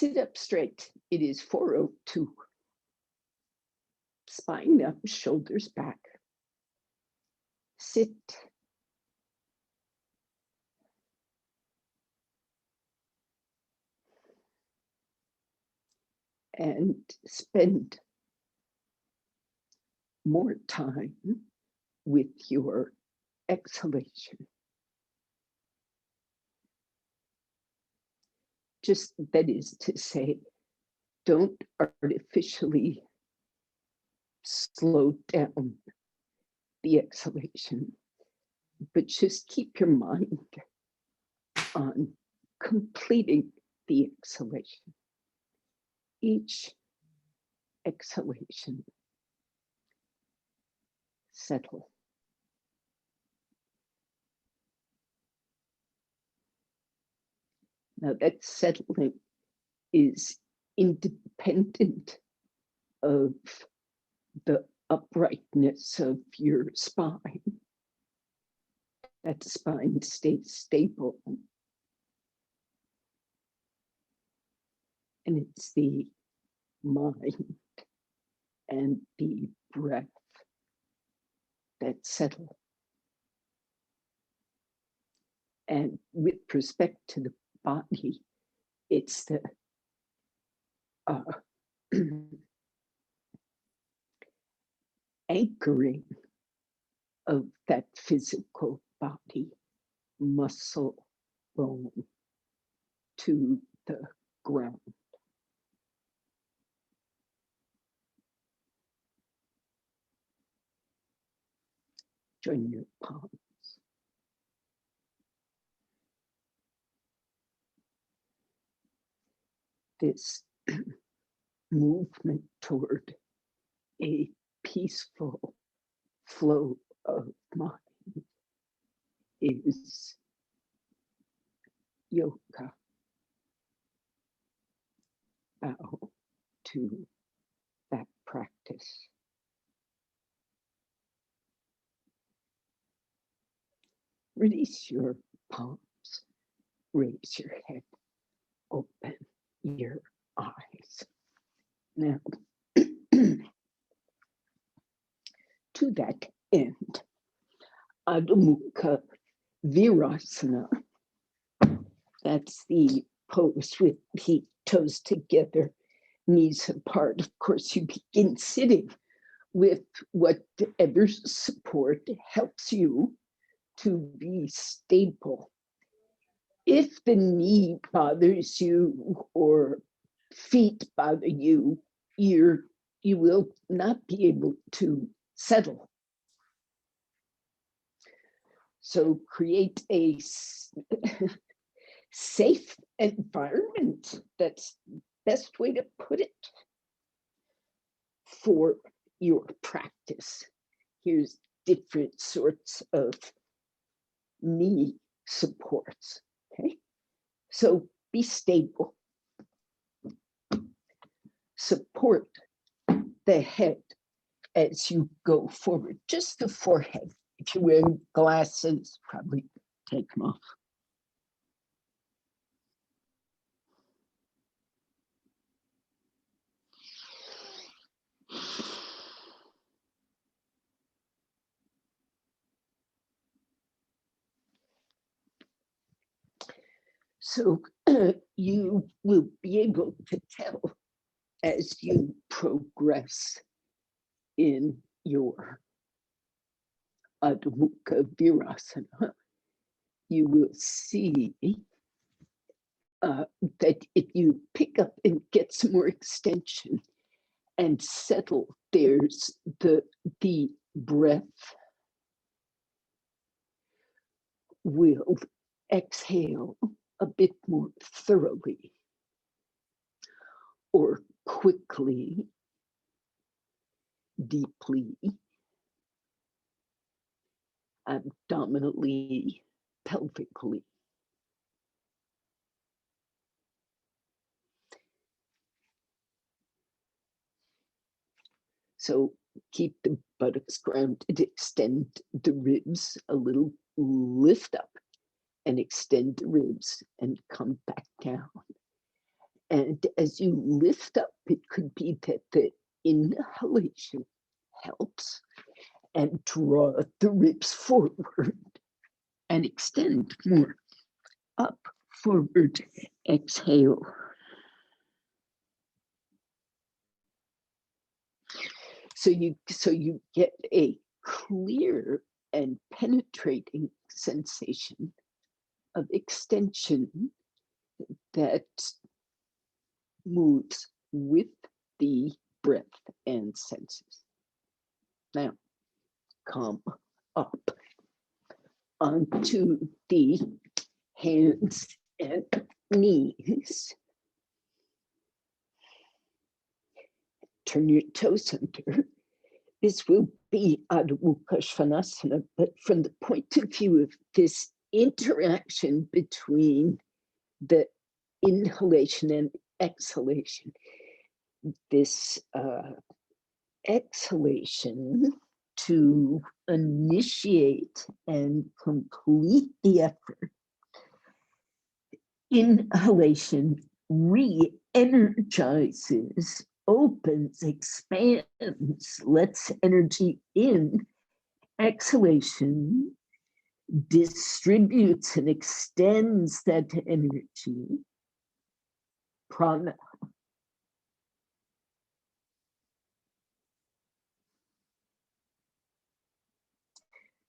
Sit up straight. It is 4:02. Spine up, shoulders back. Sit. And spend more time with your exhalation. Just, that is to say, don't artificially slow down the exhalation, but just keep your mind on completing the exhalation. Each exhalation, settle. Now that settling is independent of the uprightness of your spine. That spine stays stable. And it's the mind and the breath that settle. And with respect to the body, it's the anchoring of that physical body, muscle, bone, to the ground. Join your palms. This movement toward a peaceful flow of mind is yoga. Bow to that practice. Release your palms, raise your head, open your eyes. Now, to that end, Adho Mukha Virasana, that's the pose with the toes together, knees apart. Of course, you begin sitting with whatever support helps you to be stable. If the knee bothers you or feet bother you, you will not be able to settle. So create a safe environment. That's the best way to put it for your practice. Here's different sorts of knee supports. Okay, so be stable. Support the head as you go forward, just the forehead. If you're wearing glasses, probably take them off. So you will be able to tell as you progress in your Adho Mukha Virasana, you will see that if you pick up and get some more extension and settle, there's the breath will exhale a bit more thoroughly or quickly, deeply, abdominally, pelvically. So keep the buttocks grounded, extend the ribs a little, lift up and extend the ribs and come back down. And as you lift up, it could be that the inhalation helps and draw the ribs forward and extend more up, forward, exhale. So you get a clear and penetrating sensation of extension that moves with the breath and senses. Now, come up onto the hands and knees. Turn your toes under. This will be Adho Mukha Svanasana, but from the point of view of this interaction between the inhalation and exhalation, this exhalation to initiate and complete the effort, inhalation re-energizes, opens, expands, lets energy in. Exhalation distributes and extends that energy. Prana.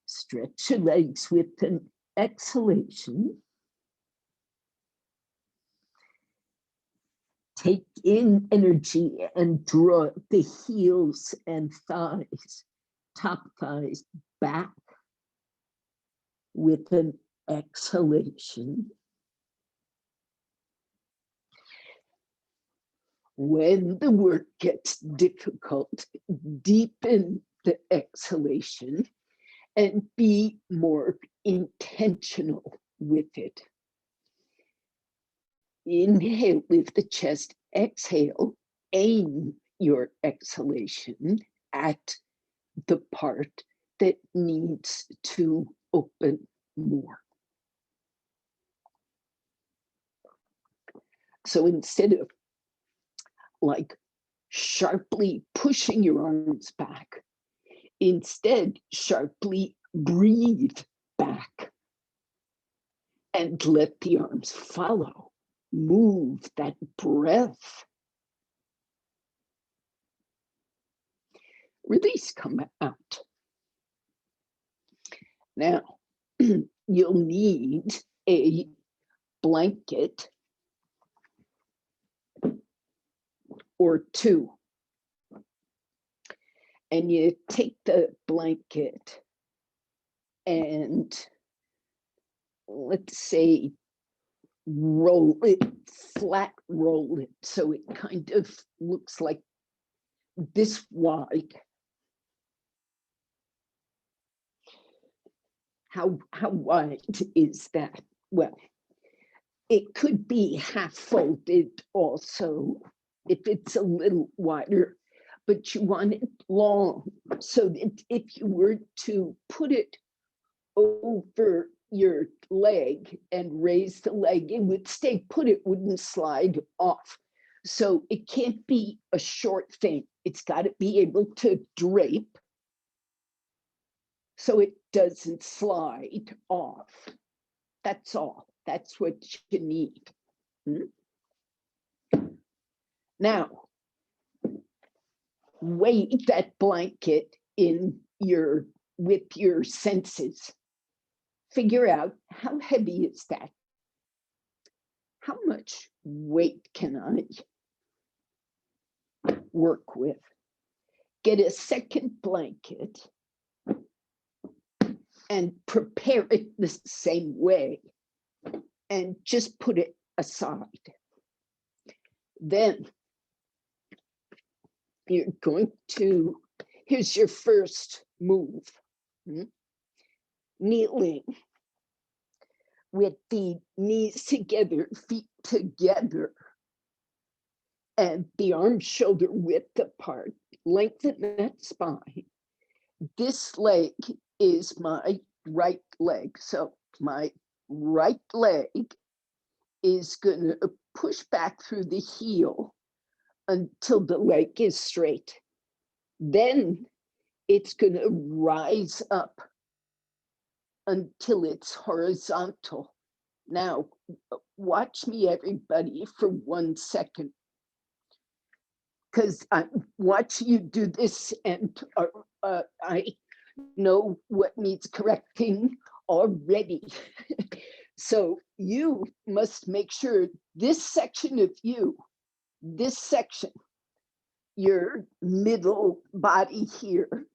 Stretch your legs with an exhalation. Take in energy and draw the heels and thighs, top thighs back with an exhalation. When the work gets difficult, deepen the exhalation and be more intentional with it. Inhale, lift the chest, exhale, aim your exhalation at the part that needs to open more. So instead of like sharply pushing your arms back, instead sharply breathe back and let the arms follow. Move that breath. Release, come out. Now, you'll need a blanket or two. And you take the blanket and, let's say, roll it, flat roll it, so it kind of looks like this wide. How wide is that? Well, it could be half folded also, if it's a little wider, but you want it long, so that if you were to put it over your leg and raise the leg, it would stay put, it wouldn't slide off. So it can't be a short thing. It's got to be able to drape so it doesn't slide off. That's all. That's what you need. Now, weight that blanket in with your senses. Figure out, how heavy is that? How much weight can I work with? Get a second blanket and prepare it the same way and just put it aside. Then you're going to, here's your first move. Kneeling with the knees together, feet together, and the arms shoulder width apart. Lengthen that spine. This leg is my right leg. So my right leg is going to push back through the heel until the leg is straight. Then it's going to rise up until it's horizontal. Now, watch me, everybody, for 1 second, because I'm watching you do this, and I know what needs correcting already. So you must make sure this section of you, this section, your middle body here,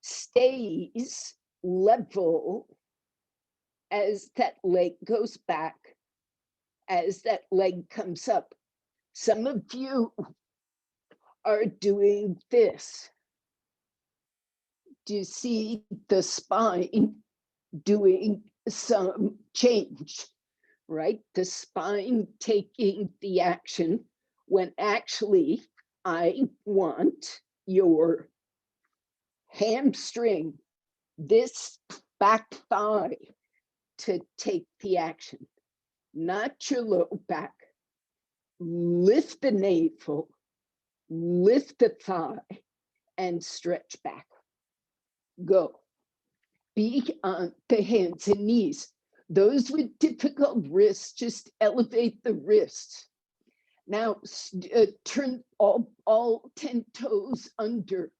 stays level as that leg goes back, as that leg comes up. Some of you are doing this. Do you see the spine doing some change, right? The spine taking the action when actually I want your hamstring, this back thigh, to take the action, not your low back. Lift the navel, lift the thigh, and stretch back. Go. Be on the hands and knees. Those with difficult wrists, just elevate the wrists. Now, turn all 10 toes under,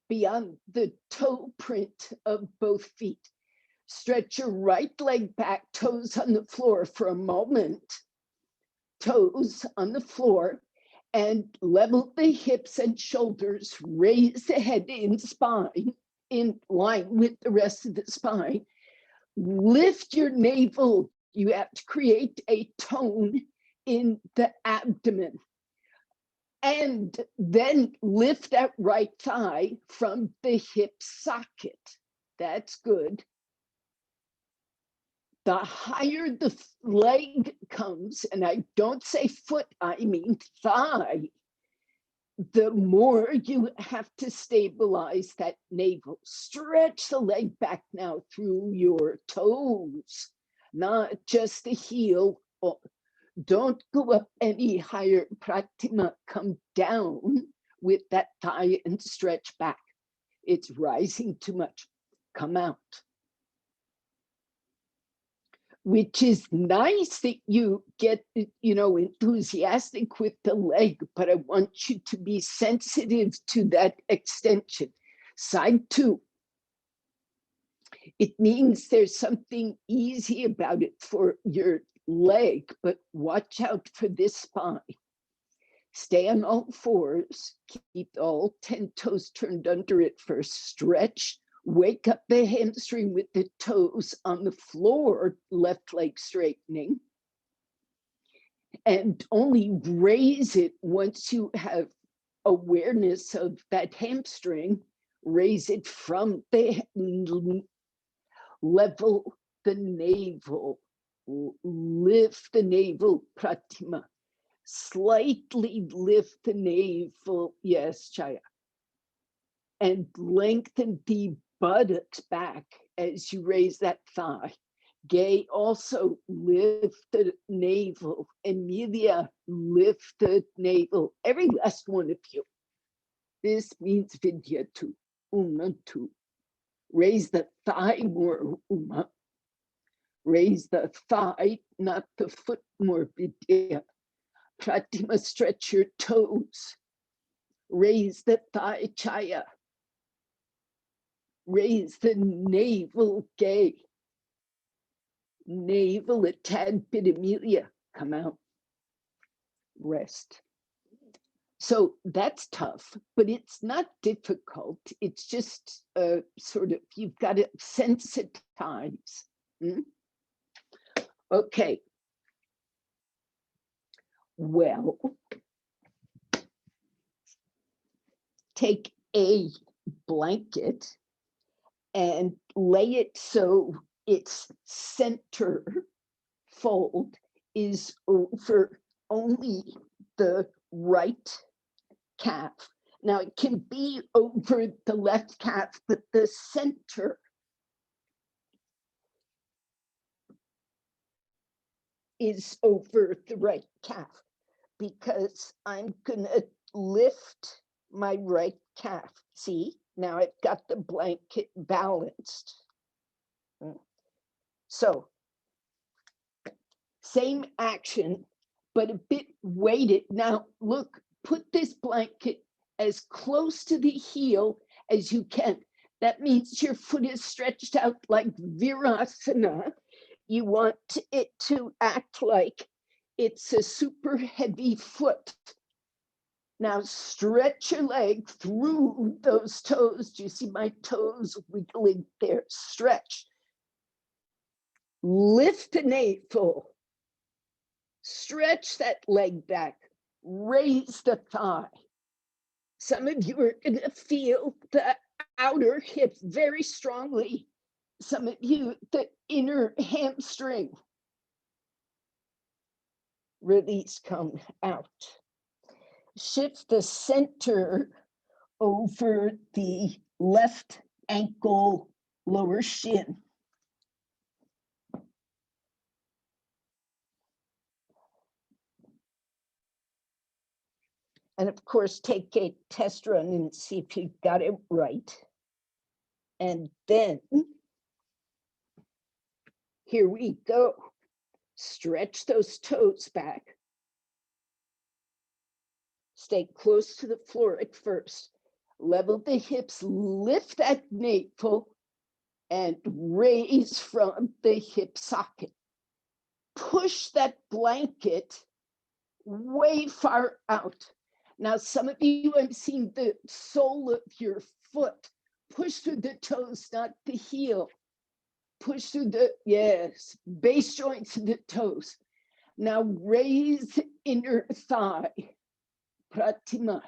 beyond the toe print of both feet. Stretch your right leg back, toes on the floor for a moment. Toes on the floor, and level the hips and shoulders. Raise the head in spine, in line with the rest of the spine. Lift your navel. You have to create a tone in the abdomen. And then lift that right thigh from the hip socket. That's good. The higher the leg comes, and I don't say foot, I mean thigh, the more you have to stabilize that navel. Stretch the leg back now through your toes, not just the heel. Don't go up any higher. Pratima, come down with that thigh and stretch back. It's rising too much. Come out. Which is nice that you get, enthusiastic with the leg, but I want you to be sensitive to that extension. Side 2. It means there's something easy about it for your leg, but watch out for this spine. Stay on all fours, keep all 10 toes turned under it first, stretch. Wake up the hamstring with the toes on the floor, left leg straightening. And only raise it once you have awareness of that hamstring. Raise it from the level the navel. Lift the navel, Pratima. Slightly lift the navel, yes, Chaya. And lengthen the buttocks back as you raise that thigh. Gay, also lift the navel. Emilia, lift the navel. Every last one of you. This means Vidya too. Uma too. Raise the thigh more, Uma. Raise the thigh, not the foot more, Vidya. Pratima, stretch your toes. Raise the thigh, Chaya. Raise the navel, Gay. Navel a tad bit, Amelia. Come out. Rest. So that's tough, but it's not difficult. It's just sort of, you've got to sensitize. Okay. Well, take a blanket and lay it so its center fold is over only the right calf. Now it can be over the left calf, but the center is over the right calf, because I'm gonna lift my right calf. See, now I've got the blanket balanced. So same action, but a bit weighted. Now look, put this blanket as close to the heel as you can. That means your foot is stretched out like Virasana. You want it to act like it's a super heavy foot. Now stretch your leg through those toes. Do you see my toes wiggling there? Stretch. Lift the navel. Stretch that leg back. Raise the thigh. Some of you are going to feel the outer hip very strongly. Some of you, the inner hamstring. Release, come out. Shift the center over the left ankle, lower shin. And of course, take a test run and see if you got it right. And then, here we go. Stretch those toes back. Stay close to the floor at first. Level the hips, lift that navel, and raise from the hip socket. Push that blanket way far out. Now, some of you, I'm seeing the sole of your foot. Push through the toes, not the heel. Push through the, yes, base joints of the toes. Now raise inner thigh. Pratima,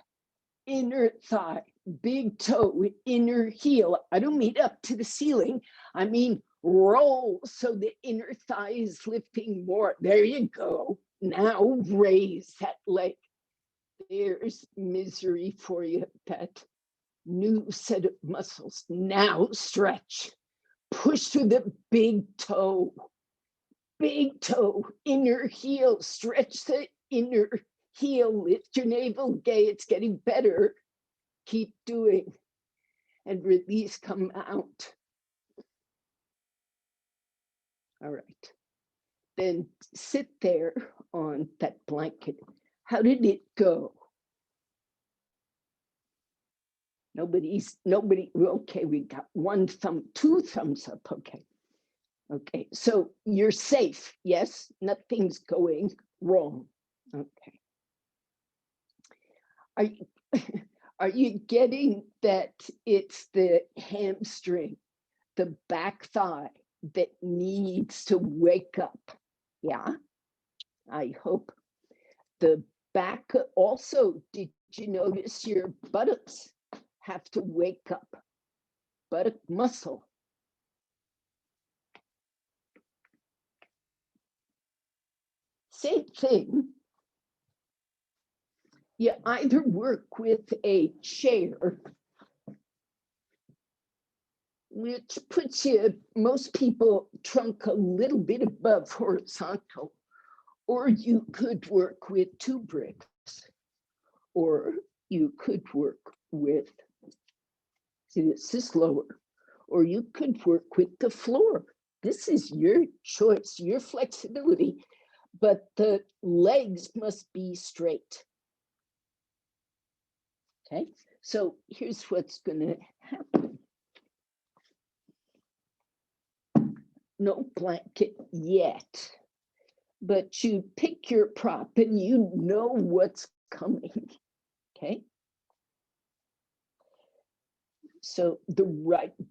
inner thigh, big toe, inner heel. I don't mean up to the ceiling. I mean roll so the inner thigh is lifting more. There you go. Now raise that leg. There's misery for you, that new set of muscles. Now stretch. Push through the big toe, inner heel. Stretch the inner heel, lift your navel gay. It's getting better. Keep doing. And release, come out. All right. Then sit there on that blanket. How did it go? Nobody, okay, we got one thumb, two thumbs up, okay. Okay, so you're safe, yes? Nothing's going wrong, okay. Are you getting that it's the hamstring, the back thigh that needs to wake up? Yeah, I hope. The back also, did you notice your buttocks have to wake up? Buttock muscle. Same thing. You either work with a chair, which puts you, most people, trunk a little bit above horizontal, or you could work with 2 bricks, or you could work with, see, this is lower, or you could work with the floor. This is your choice, your flexibility, but the legs must be straight. Okay, so here's what's going to happen. No blanket yet, but you pick your prop and you know what's coming. Okay. So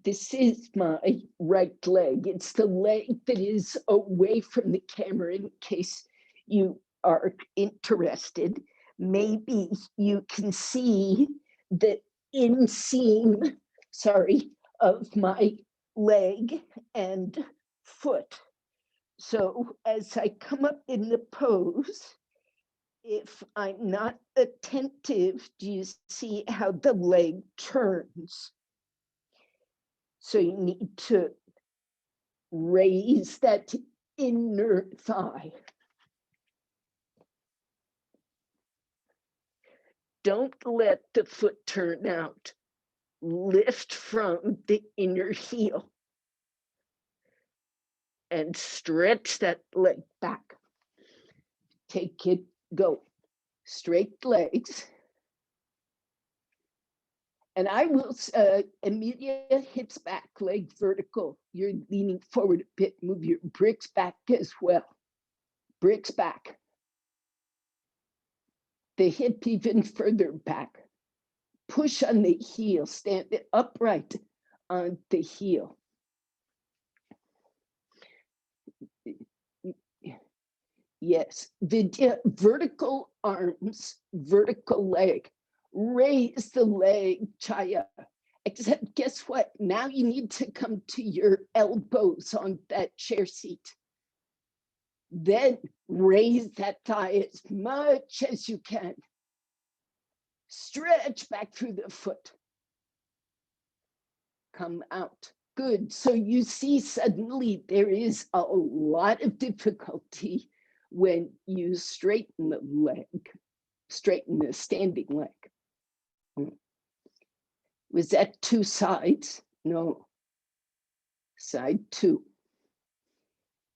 this is my right leg. It's the leg that is away from the camera in case you are interested. Maybe you can see the inseam, of my leg and foot. So as I come up in the pose, if I'm not attentive, do you see how the leg turns? So you need to raise that inner thigh. Don't let the foot turn out. Lift from the inner heel and stretch that leg back. Take it, go. Straight legs. And I will, immediate hips back, leg vertical. You're leaning forward a bit, move your bricks back as well. Bricks back. The hip even further back. Push on the heel, stand upright on the heel. Yes, Vidya, vertical arms, vertical leg. Raise the leg, Chaya. Except guess what? Now you need to come to your elbows on that chair seat. Then raise that thigh as much as you can. Stretch back through the foot. Come out. Good. So you see suddenly there is a lot of difficulty when you straighten the leg, straighten the standing leg. Was that two sides? No. Side two.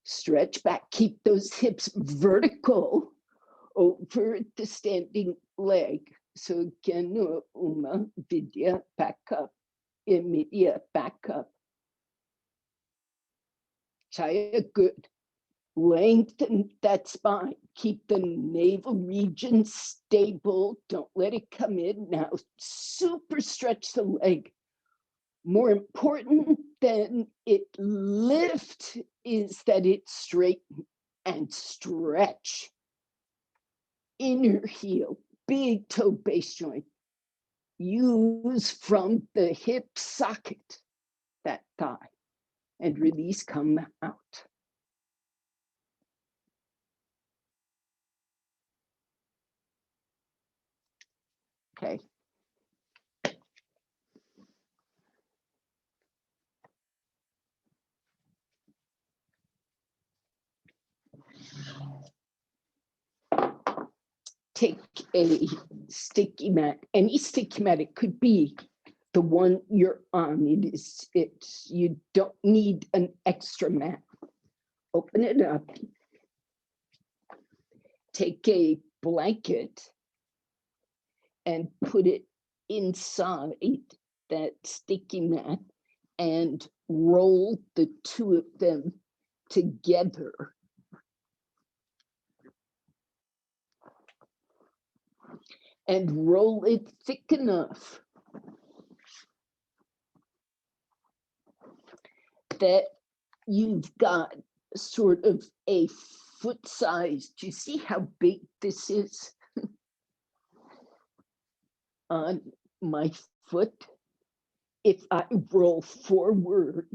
Stretch back, keep those hips vertical over the standing leg. So again, Uma, Vidya, back up. Immediate back up. Chaya, good. Lengthen that spine. Keep the navel region stable. Don't let it come in. Now, super stretch the leg. More important than it lift is that it straighten and stretch. Inner heel, big toe base joint. Use from the hip socket, that thigh, and release, come out. Okay. Take a sticky mat, any sticky mat, it could be the one you're on. You don't need an extra mat. Open it up. Take a blanket and put it inside that sticky mat and roll the two of them together. And roll it thick enough that you've got sort of a foot size. Do you see how big this is on my foot? If I roll forward,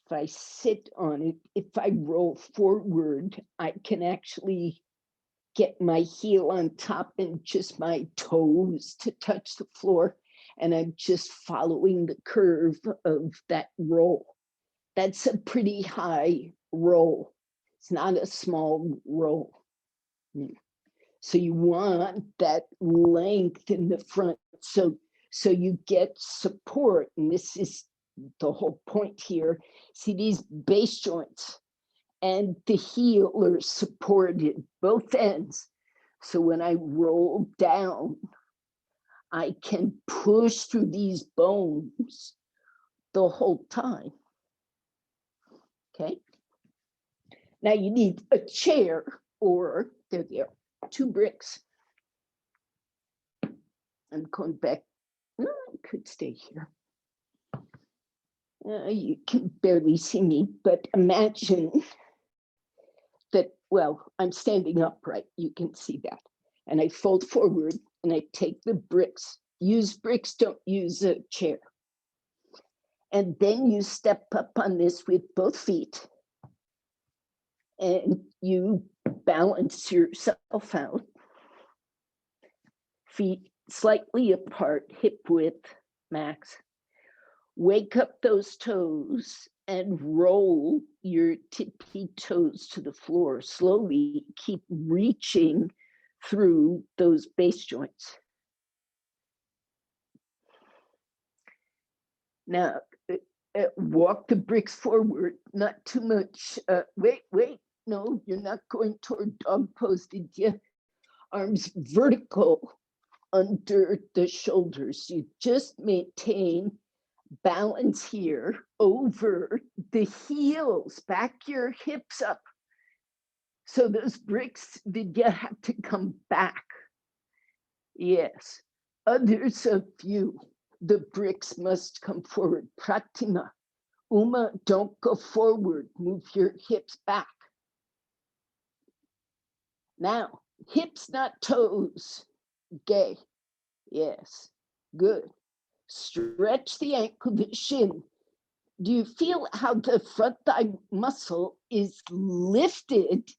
if I sit on it, if I roll forward, I can actually get my heel on top and just my toes to touch the floor. And I'm just following the curve of that roll. That's a pretty high roll. It's not a small roll. So you want that length in the front. So you get support. And this is the whole point here. See these base joints and the heel are supported, both ends. So when I roll down, I can push through these bones the whole time. Okay. Now you need a chair, or there they are, 2 bricks. I'm going back. No, I could stay here. You can barely see me, but imagine that, well, I'm standing upright. You can see that. And I fold forward and I take the bricks. Use bricks, don't use a chair. And then you step up on this with both feet and you balance yourself out. Feet slightly apart, hip width max. Wake up those toes and roll your tippy toes to the floor. Slowly keep reaching through those base joints. Now, walk the bricks forward, not too much. Wait, no, you're not going toward dog pose, did you? Arms vertical under the shoulders. You just maintain balance here over the heels, back your hips up. So those bricks, did you have to come back? Yes. Others of you, the bricks must come forward. Pratima. Uma, don't go forward. Move your hips back. Now, hips, not toes. Gay. Yes. Good. Stretch the ankle, the shin. Do you feel how the front thigh muscle is lifted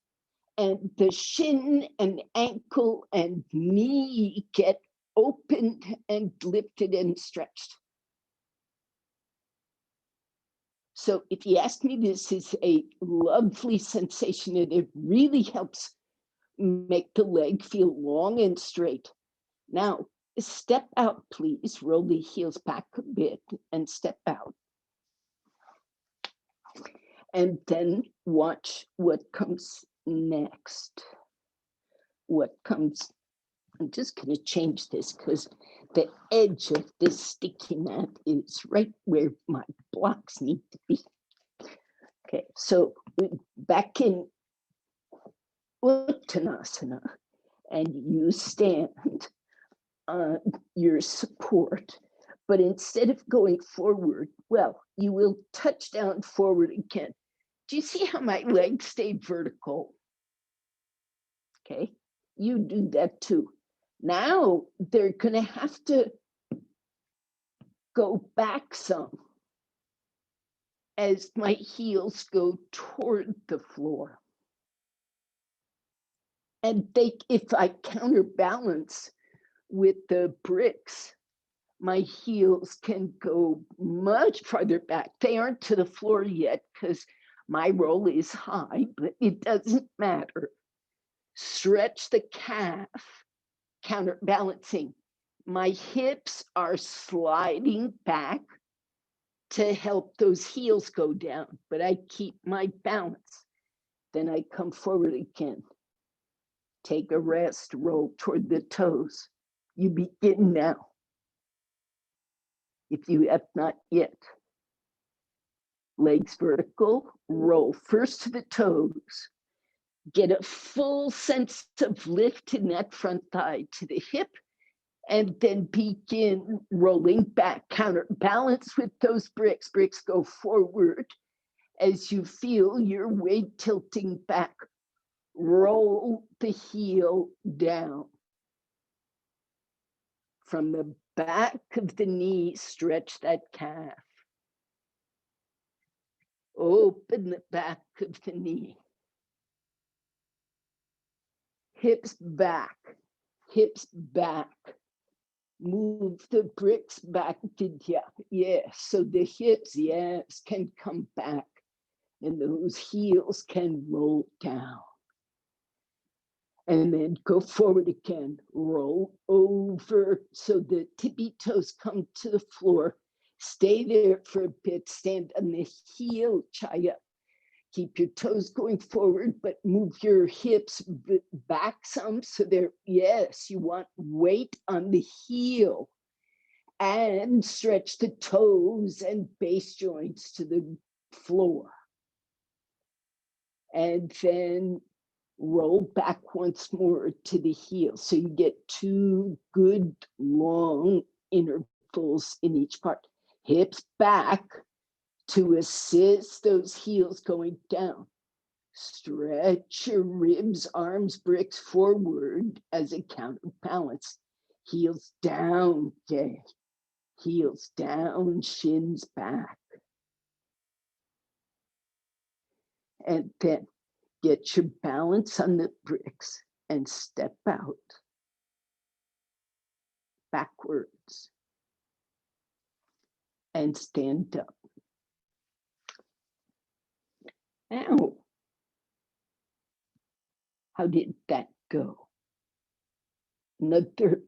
and the shin and ankle and knee get opened and lifted and stretched? So if you ask me, this is a lovely sensation, and it really helps make the leg feel long and straight. Now, step out, please. Roll the heels back a bit and step out. And then watch what comes next. What comes, I'm just going to change this because the edge of this sticky mat is right where my blocks need to be. Okay, so back in Uttanasana, and you stand on your support, but instead of going forward, well, you will touch down forward again. Do you see how my legs stayed vertical? Okay, you do that too. Now they're going to have to go back some as my heels go toward the floor. And if I counterbalance with the bricks, my heels can go much farther back. They aren't to the floor yet because my roll is high, but it doesn't matter. Stretch the calf, counterbalancing. My hips are sliding back to help those heels go down, but I keep my balance. Then I come forward again. Take a rest, roll toward the toes. You begin now, if you have not yet. Legs vertical, roll first to the toes. Get a full sense of lift in that front thigh to the hip, and then begin rolling back. Counterbalance with those bricks. Bricks go forward as you feel your weight tilting back. Roll the heel down. From the back of the knee, stretch that calf. Open the back of the knee. Hips back, hips back. Move the bricks back, did ya? Yes, so the hips, yes, can come back and those heels can roll down. And then go forward again, roll over so the tippy toes come to the floor. Stay there for a bit, stand on the heel, chaya. Keep your toes going forward, but move your hips back some so there, yes, you want weight on the heel. And stretch the toes and base joints to the floor. And then roll back once more to the heel. So you get 2 good long intervals in each part. Hips back to assist those heels going down. Stretch your ribs, arms, bricks forward as a counterbalance. Heels down, okay. Heels down, shins back. And then get your balance on the bricks and step out backwards and stand up. Ow. How did that go? Another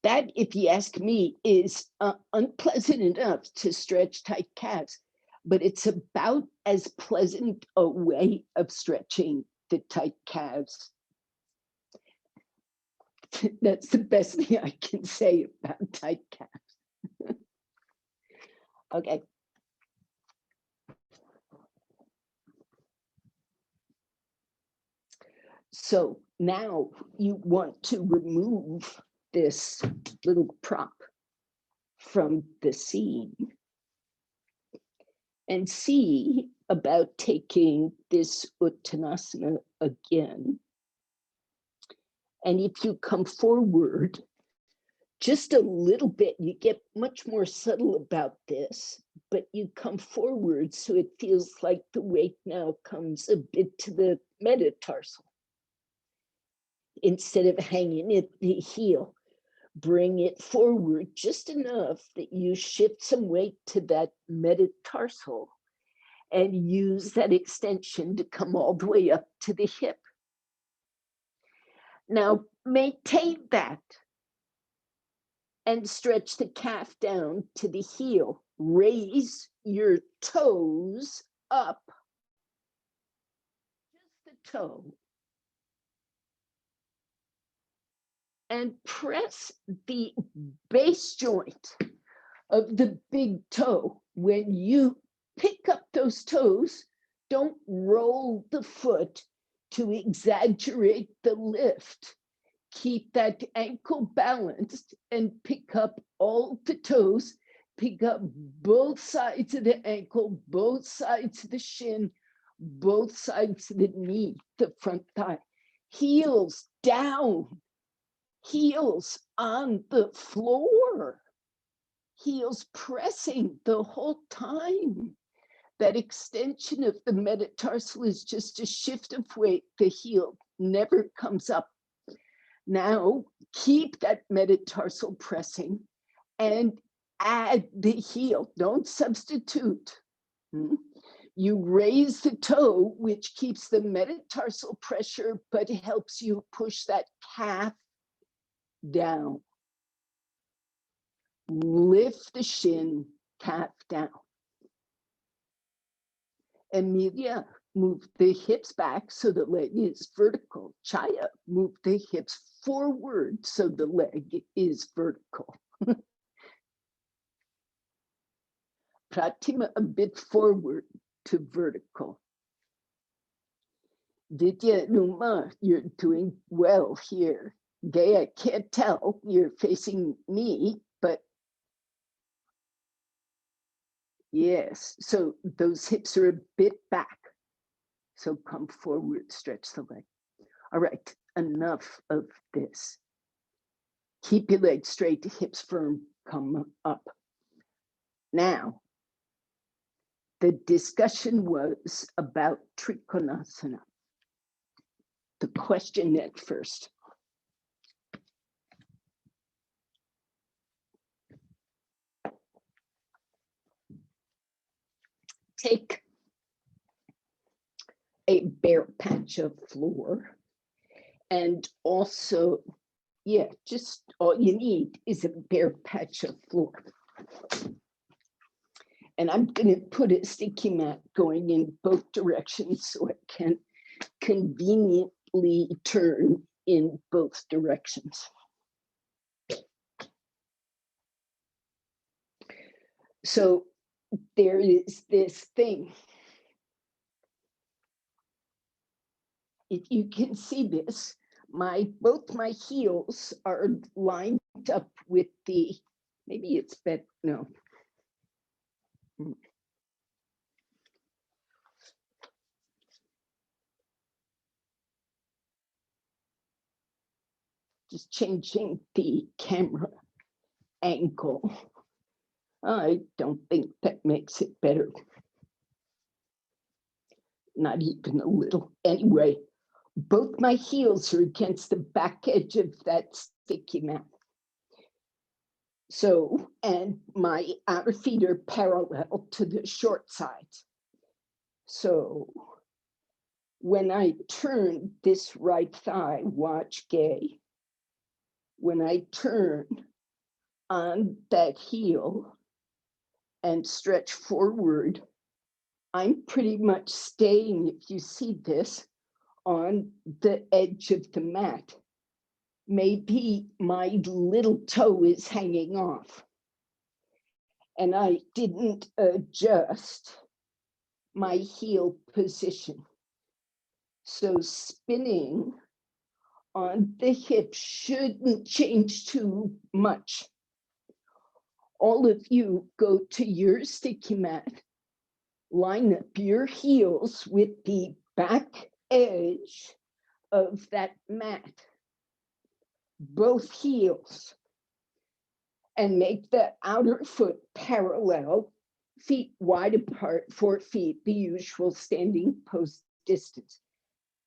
That, if you ask me, is unpleasant enough to stretch tight calves, but it's about as pleasant a way of stretching the tight calves. That's the best thing I can say about tight calves. Okay. So now you want to remove this little prop from the scene and see about taking this Uttanasana again. And if you come forward just a little bit, you get much more subtle about this, but you come forward so it feels like the weight now comes a bit to the metatarsal. Instead of hanging at the heel, bring it forward just enough that you shift some weight to that metatarsal and use that extension to come all the way up to the hip. Now, maintain that and stretch the calf down to the heel. Raise your toes up, just the toe, and press the base joint of the big toe. When you pick up those toes, don't roll the foot to exaggerate the lift. Keep that ankle balanced and pick up all the toes. Pick up both sides of the ankle, both sides of the shin, both sides of the knee, the front thigh. Heels down, heels on the floor, heels pressing the whole time. That extension of the metatarsal is just a shift of weight. The heel never comes up. Now, keep that metatarsal pressing and add the heel. Don't substitute. You raise the toe, which keeps the metatarsal pressure, but helps you push that calf down. Lift the shin, calf down. Emilia, move the hips back so the leg is vertical. Chaya, move the hips forward so the leg is vertical. Pratima, a bit forward to vertical. Vidya, Numa, you're doing well here. Gaya, can't tell, you're facing me, but yes, so those hips are a bit back. So come forward, stretch the leg. All right, enough of this. Keep your legs straight, hips firm, come up. Now, the discussion was about Trikonasana. The question at first. Take a bare patch of floor, and also, yeah, just all you need is a bare patch of floor. And I'm going to put a sticky mat going in both directions so it can conveniently turn in both directions. So there is this thing. If you can see this, both my heels are lined up with the, maybe it's better, no. Just changing the camera angle. I don't think that makes it better. Not even a little. Anyway, both my heels are against the back edge of that sticky mat. So, and my outer feet are parallel to the short sides. So when I turn this right thigh, watch Gay. When I turn, on that heel and stretch forward. I'm pretty much staying, if you see this, on the edge of the mat. Maybe my little toe is hanging off, and I didn't adjust my heel position. So spinning on the hip shouldn't change too much. All of you go to your sticky mat, line up your heels with the back edge of that mat, both heels, and make the outer foot parallel, feet wide apart, 4 feet, the usual standing pose distance.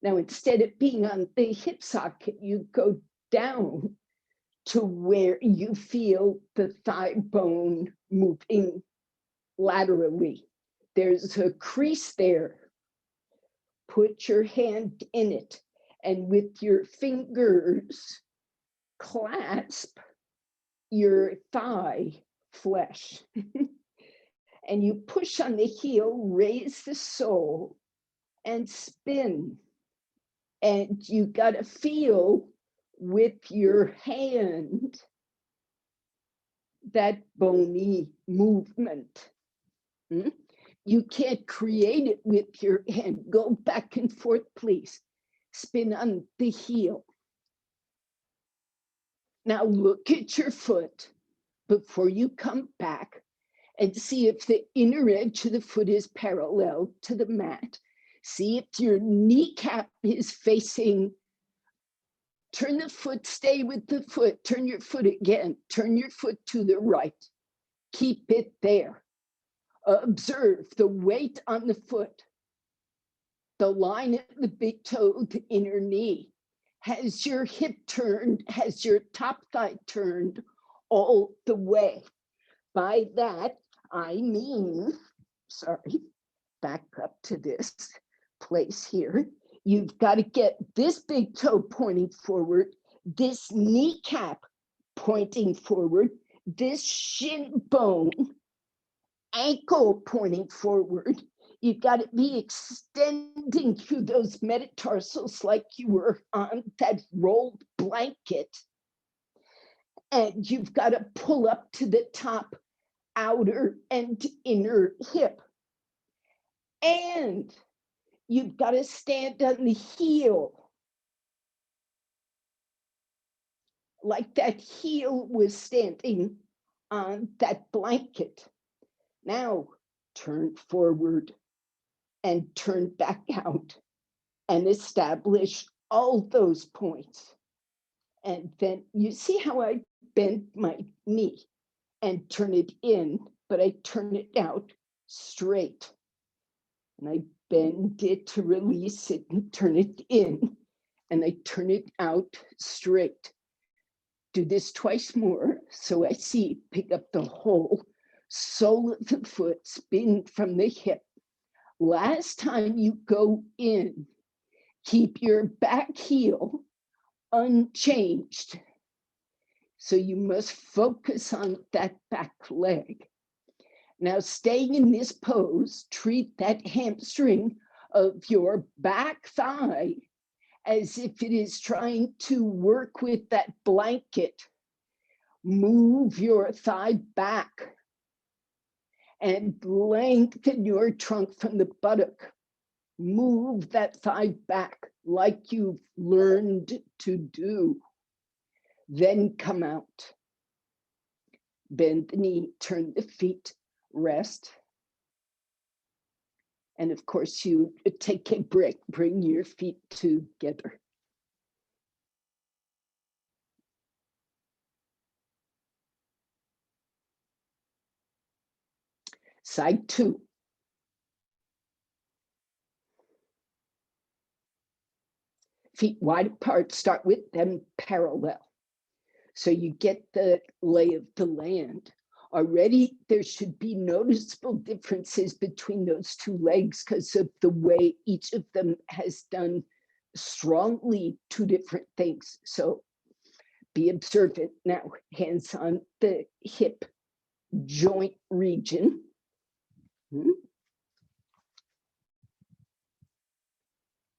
Now, instead of being on the hip socket, you go down to where you feel the thigh bone moving laterally. There's a crease there. Put your hand in it, and with your fingers, clasp your thigh flesh. And you push on the heel, raise the sole, and spin. And you got to feel with your hand that bony movement. You can't create it with your hand. Go back and forth, please. Spin on the heel. Now look at your foot before you come back and see if the inner edge of the foot is parallel to the mat. See if your kneecap is facing. Turn the foot, stay with the foot, turn your foot again, turn your foot to the right. Keep it there. Observe the weight on the foot, the line at the big toe, the inner knee. Has your hip turned, has your top thigh turned all the way? By that, I mean, back up to this place here. You've got to get this big toe pointing forward, this kneecap pointing forward, this shin bone, ankle pointing forward. You've got to be extending through those metatarsals like you were on that rolled blanket. And you've got to pull up to the top outer and inner hip. And you've got to stand on the heel like that heel was standing on that blanket. Now turn forward and turn back out and establish all those points. And then you see how I bend my knee and turn it in, but I turn it out straight. And I bend it to release it and turn it in, and I turn it out straight. Do this twice more so I see, pick up the whole sole of the foot, spin from the hip. Last time you go in, keep your back heel unchanged. So you must focus on that back leg. Now, staying in this pose, treat that hamstring of your back thigh as if it is trying to work with that blanket. Move your thigh back and lengthen your trunk from the buttock. Move that thigh back like you've learned to do. Then come out. Bend the knee, turn the feet, rest. And of course, you take a break, bring your feet together. Side 2. Feet wide apart, start with them parallel. So you get the lay of the land. Already there should be noticeable differences between those two legs because of the way each of them has done strongly 2 different things. So be observant. Now, hands on the hip joint region.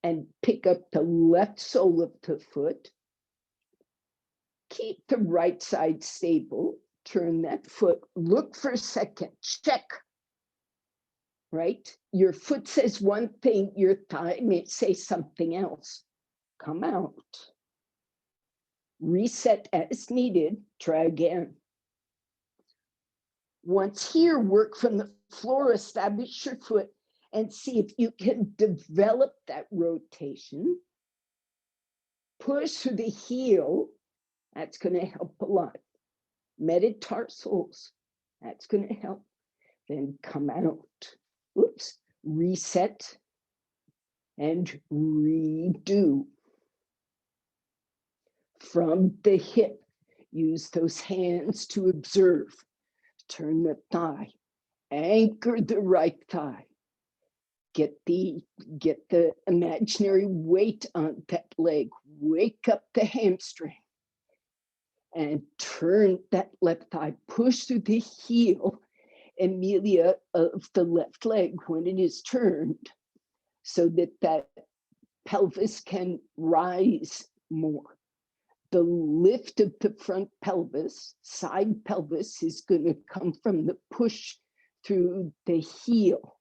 And pick up the left sole of the foot. Keep the right side stable. Turn that foot. Look for a second. Check. Right? Your foot says one thing, your thigh may say something else. Come out. Reset as needed. Try again. Once here, work from the floor, establish your foot, and see if you can develop that rotation. Push through the heel. That's going to help a lot. Metatarsals. That's going to help. Then come out. Oops. Reset. And redo. From the hip, use those hands to observe. Turn the thigh. Anchor the right thigh. Get the imaginary weight on that leg. Wake up the hamstring. And turn that left thigh. Push through the heel, Amelia, of the left leg when it is turned, so that that pelvis can rise more. The lift of the front pelvis, side pelvis, is going to come from the push through the heel,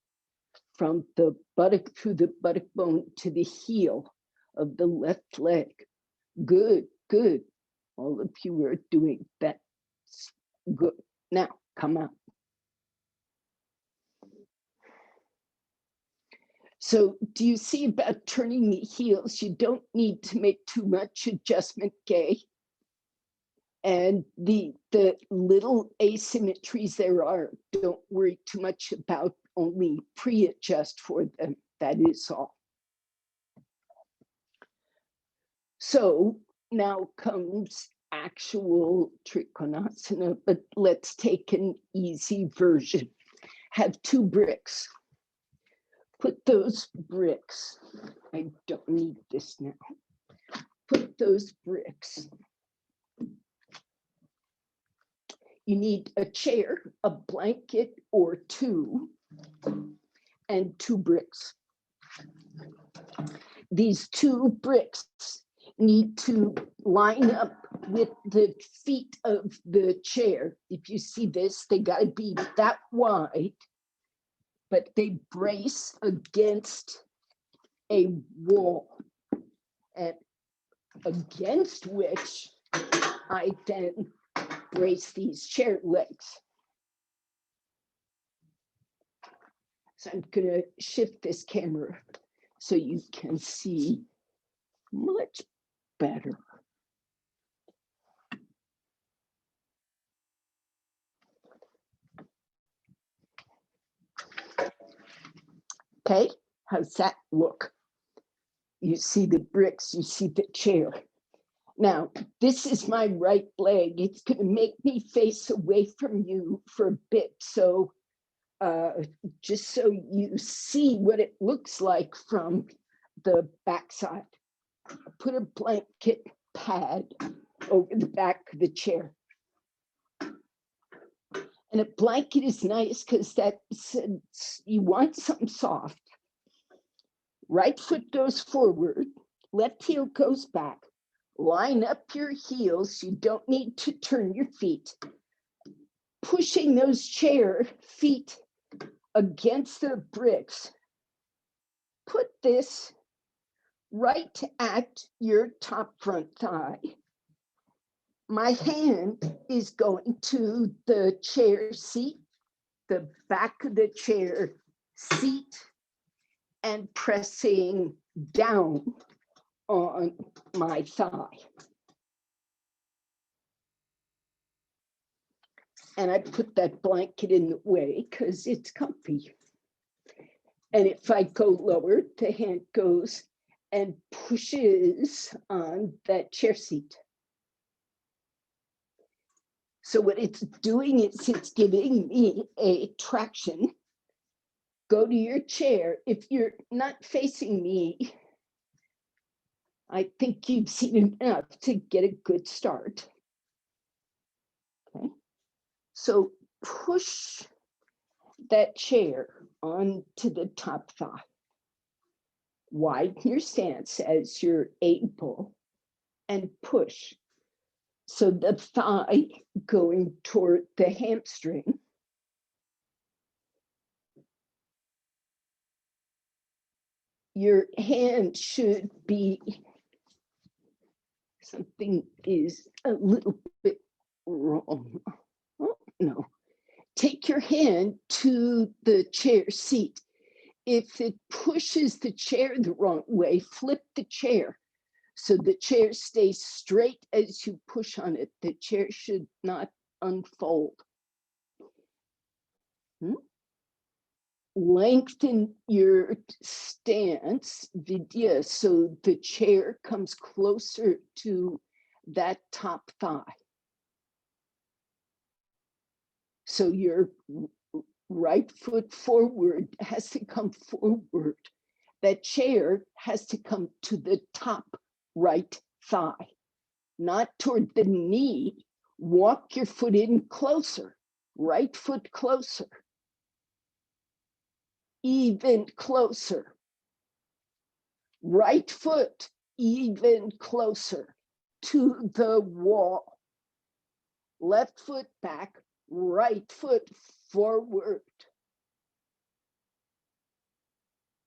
from the buttock through the buttock bone to the heel of the left leg. Good, good. All of you are doing that. Good. Now, come out. So do you see about turning the heels? You don't need to make too much adjustment, Gay. And the little asymmetries there are, don't worry too much about, only pre-adjust for them. That is all. So now comes actual Trikonasana, but let's take an easy version. Have 2 bricks. Put those bricks, I don't need this now. Put those bricks. You need a chair, a blanket, or 2, and 2 bricks. These 2 bricks need to line up with the feet of the chair. If you see this, they got to be that wide, but they brace against a wall, and against which I then brace these chair legs. So I'm going to shift this camera so you can see much better. Okay, how's that look? You see the bricks, you see the chair. Now, this is my right leg. It's going to make me face away from you for a bit. So just so you see what it looks like from the backside. Put a blanket pad over the back of the chair. And a blanket is nice because you want something soft. Right foot goes forward, left heel goes back. Line up your heels. You don't need to turn your feet. Pushing those chair feet against the bricks. Put this right at your top front thigh. My hand is going to the chair seat, the back of the chair seat, and pressing down on my thigh. And I put that blanket in the way because it's comfy. And if I go lower, the hand goes and pushes on that chair seat. So what it's doing is it's giving me a traction. Go to your chair. If you're not facing me, I think you've seen enough to get a good start. Okay, so push that chair onto the top thigh. Widen your stance as you're able and push. So the thigh going toward the hamstring. Your hand should be, something is a little bit wrong. Oh, no. Take your hand to the chair seat. If it pushes the chair the wrong way, flip the chair so the chair stays straight as you push on it. The chair should not unfold. Lengthen your stance, vidya, so the chair comes closer to that top thigh. So your right foot forward has to come forward. That chair has to come to the top right thigh, not toward the knee. Walk your foot in closer, right foot closer, even closer. Right foot even closer to the wall. Left foot back, right foot forward.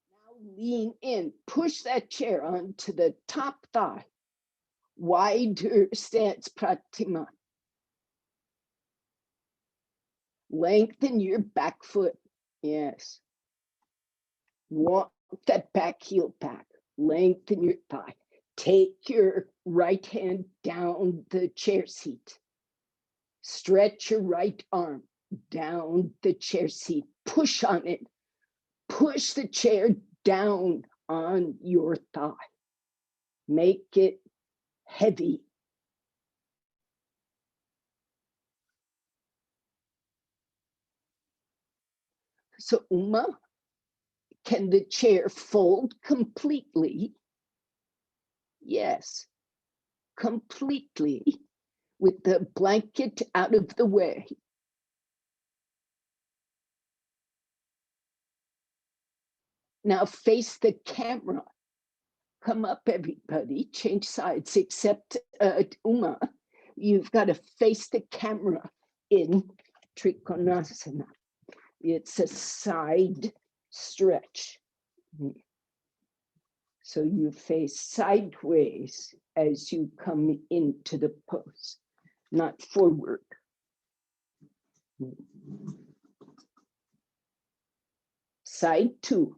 Now lean in, push that chair onto the top thigh. Wider stance, pratima. Lengthen your back foot, yes. Walk that back heel back. Lengthen your thigh. Take your right hand down the chair seat. Stretch your right arm down the chair seat. Push on it. Push the chair down on your thigh. Make it heavy. So, Uma, can the chair fold completely? Yes, completely, with the blanket out of the way. Now face the camera. Come up, everybody, change sides, except Uma. You've got to face the camera in Trikonasana. It's a side stretch. So you face sideways as you come into the pose, not forward. Side two.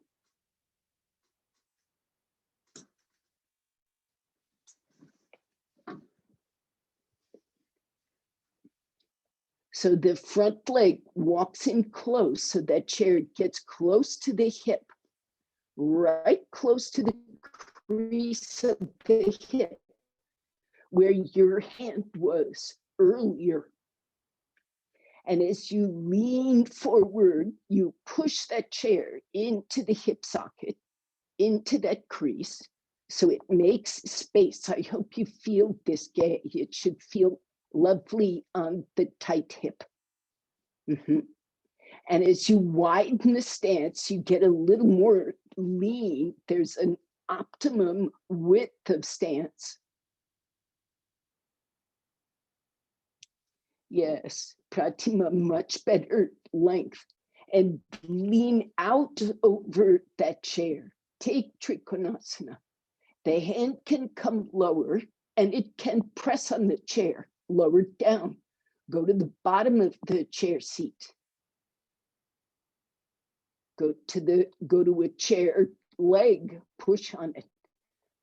So the front leg walks in close, so that chair gets close to the hip, right close to the crease of the hip, where your hand was earlier. And as you lean forward, you push that chair into the hip socket, into that crease, so it makes space. I hope you feel this, Gay. It should feel lovely on the tight hip. And as you widen the stance, you get a little more lean. There's an optimum width of stance. Yes, pratima, much better length. And lean out over that chair. Take Trikonasana. The hand can come lower and it can press on the chair, lower down. Go to the bottom of the chair seat. Go to a chair leg, push on it.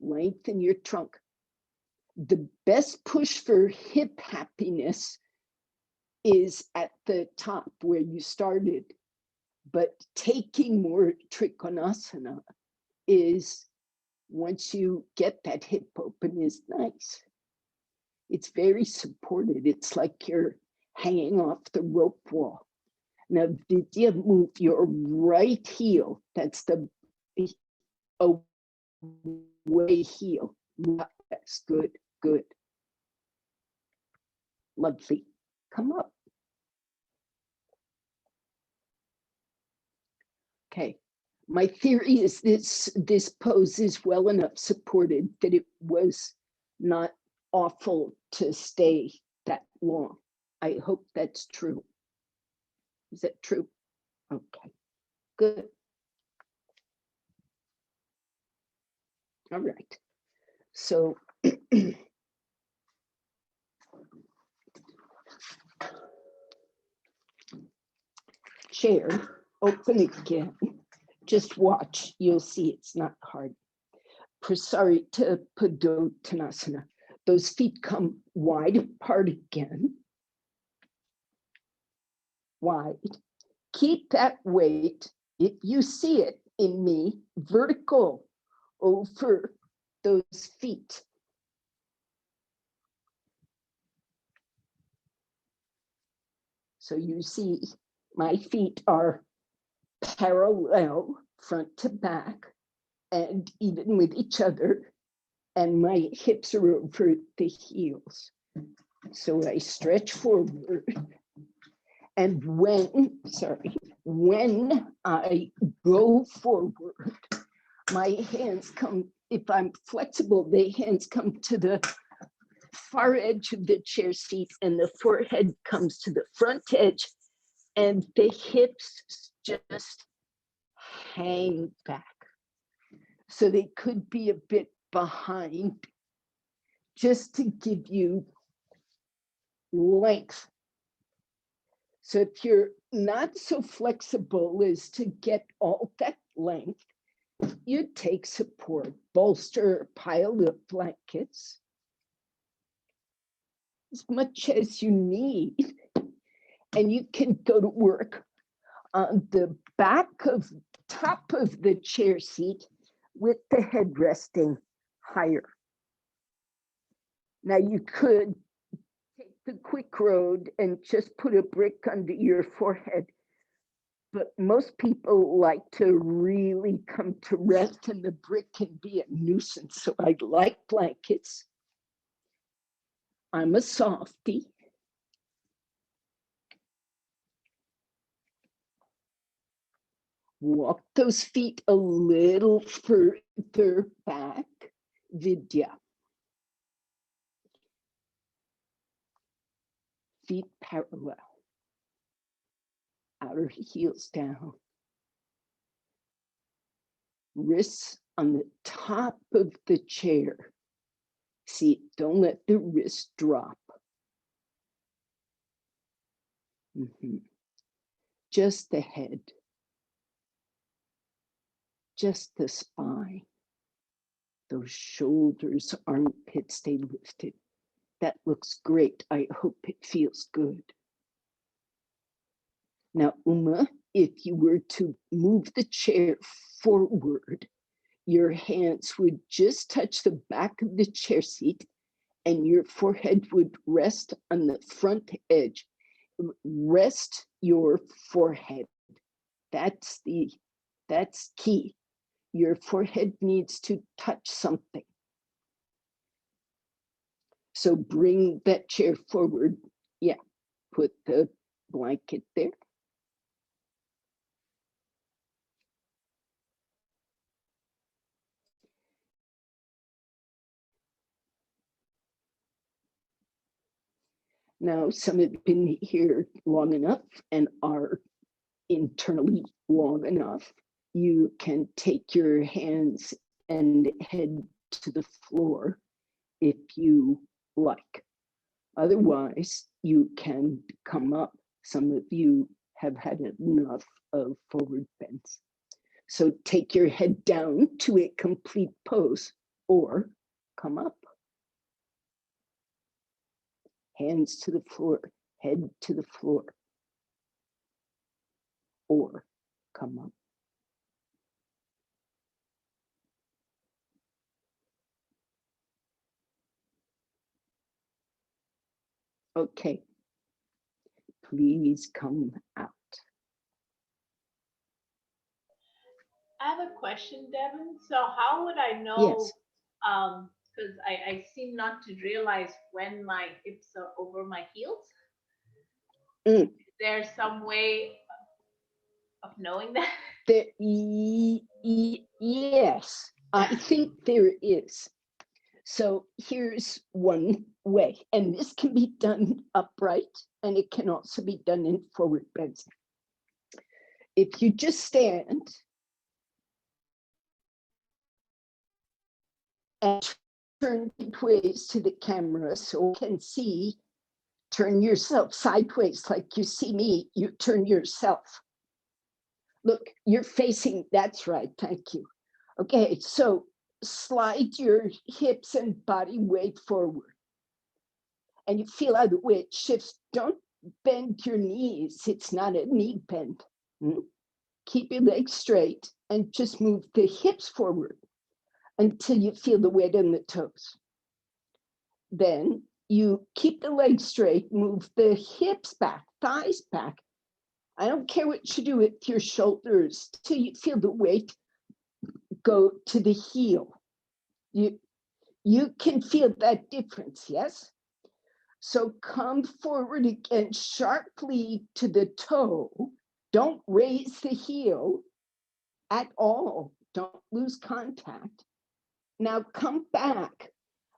Lengthen your trunk. The best push for hip happiness is at the top where you started, but taking more Trikonasana is, once you get that hip open, is nice. It's very supported. It's like you're hanging off the rope wall. Now, Vidya, move your right heel. That's the away heel. Yes, good, good. Lovely. Come up. Okay. My theory is this pose is well enough supported that it was not awful to stay that long. I hope that's true. Is that true? Okay, good. All right. So chair, open again. Just watch, you'll see it's not hard. Prasarita Padottanasana. Those feet come wide apart again. Wide. Keep that weight, if you see it in me, vertical over those feet. So you see my feet are parallel front to back and even with each other, and my hips are over the heels. So I stretch forward, and when I go forward, my hands come, if I'm flexible, the hands come to the far edge of the chair seat and the forehead comes to the front edge and the hips just hang back. So they could be a bit behind just to give you length. So if you're not so flexible as to get all that length, you take support, bolster, pile of blankets, as much as you need. And you can go to work on the top of the chair seat with the head resting higher. Now you could take the quick road and just put a brick under your forehead, but most people like to really come to rest and the brick can be a nuisance. So I like blankets. I'm a softie. Walk those feet a little further back, Vidya. Feet parallel. Outer heels down. Wrists on the top of the chair. See, don't let the wrist drop. Just the head. Just the spine. Those shoulders, armpits, stay lifted. That looks great. I hope it feels good. Now, Uma, if you were to move the chair forward, your hands would just touch the back of the chair seat and your forehead would rest on the front edge. Rest your forehead. That's key. Your forehead needs to touch something. So bring that chair forward. Yeah, put the blanket there. Now, some have been here long enough and are internally long enough. You can take your hands and head to the floor if you like. Otherwise, you can come up. Some of you have had enough of forward bends. So take your head down to a complete pose or come up. Hands to the floor, head to the floor, or come up. Okay, please come out. I have a question, Devon. So how would I know Yes. because I seem not to realize when my hips are over my heels. Mm. Is there some way of knowing that? Yes, I think there is. So here's one way, and this can be done upright, and it can also be done in forward bends. If you just stand and turn sideways to the camera so you can see, turn yourself sideways like you see me, you turn yourself. Look, you're facing, that's right, thank you. Okay, so slide your hips and body weight forward. And you feel how the weight shifts. Don't bend your knees, it's not a knee bend. Keep your legs straight and just move the hips forward until you feel the weight in the toes. Then you keep the legs straight, move the hips back, thighs back. I don't care what you do with your shoulders till you feel the weight go to the heel. You can feel that difference, yes? So come forward again sharply to the toe. Don't raise the heel at all. Don't lose contact. Now come back,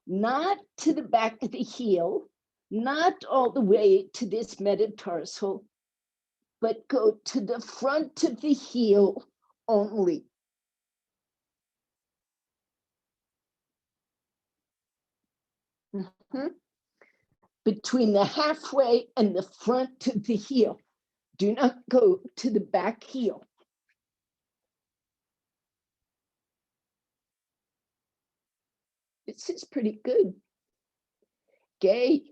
not to the back of the heel, not all the way to this metatarsal, but go to the front of the heel only. Between the halfway and the front of the heel. Do not go to the back heel. This is pretty good. Okay,